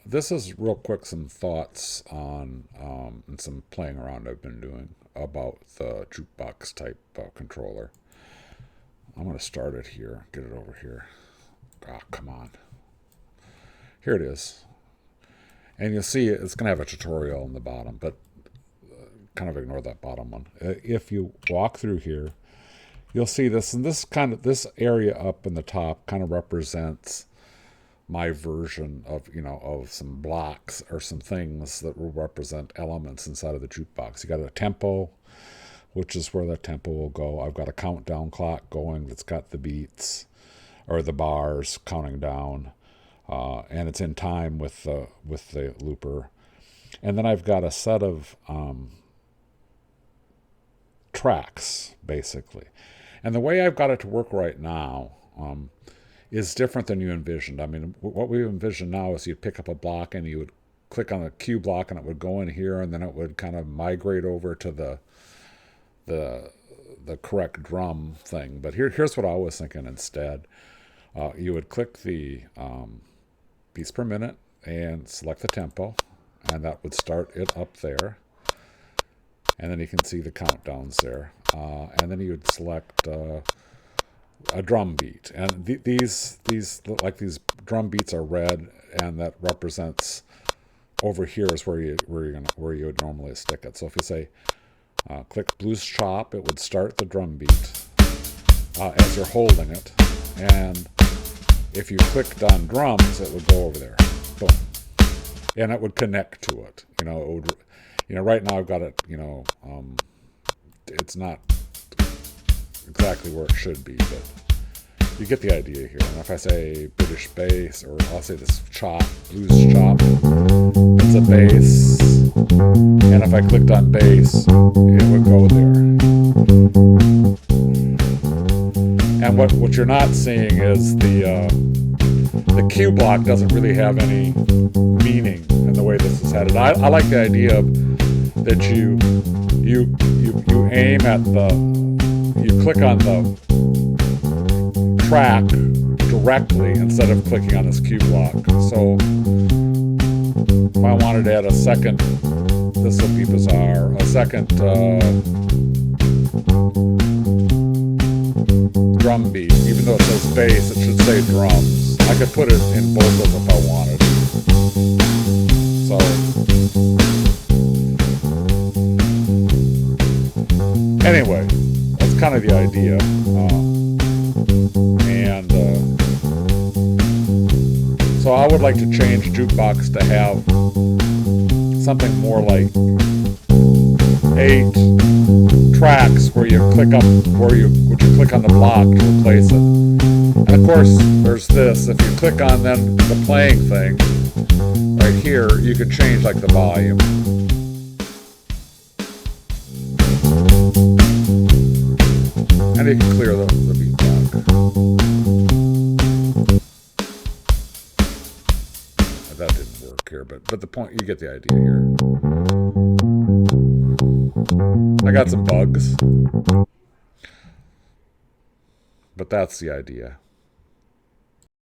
this is real quick some thoughts on and some playing around I've been doing about the jukebox type controller. I'm going to start it here, get it over here. Oh, come on. Here it is. And you'll see it's going to have a tutorial in the bottom, but kind of ignore that bottom one. If you walk through here, you'll see this, and this area up in the top kind of represents my version of some blocks or some things that will represent elements inside of the jukebox. You got a tempo, which is where the tempo will go. I've got a countdown clock going that's got the beats or the bars counting down, and it's in time with the looper. And then I've got a set of tracks, basically. And the way I've got it to work right now is different than you envisioned. I mean, what we envision now is you'd pick up a block and you would click on the cue block and it would go in here, and then it would kind of migrate over to the correct drum thing. But here's what I was thinking instead. You would click the beats per minute and select the tempo, and that would start it up there. And then you can see the countdowns there. And then you would select a drum beat, and these drum beats are red, and that represents over here is where you would normally stick it. So if you say click blues chop, it would start the drum beat as you're holding it, and if you clicked on drums, it would go over there, boom, and it would connect to it. Right now I've got it. It's not exactly where it should be, but you get the idea here. And if I say British bass, or I'll say this chop, blues chop, it's a bass, and if I clicked on bass, it would go there. And what you're not seeing is the cue block doesn't really have any meaning in the way this is headed. I like the idea that you aim at you click on the track directly instead of clicking on this cue block. So if I wanted to add a second, this will be bizarre, a second drum beat, even though it says bass, it should say drums. I could put it in both of them if I wanted. So anyway, that's kind of the idea. So I would like to change Jukebox to have something more like 8 tracks where you click on the block to replace it. And of course, there's this. If you click on then the playing thing right here, you can change like the volume. And you can clear the beat block. That didn't work here, but the point, you get the idea here. I got some bugs, but that's the idea.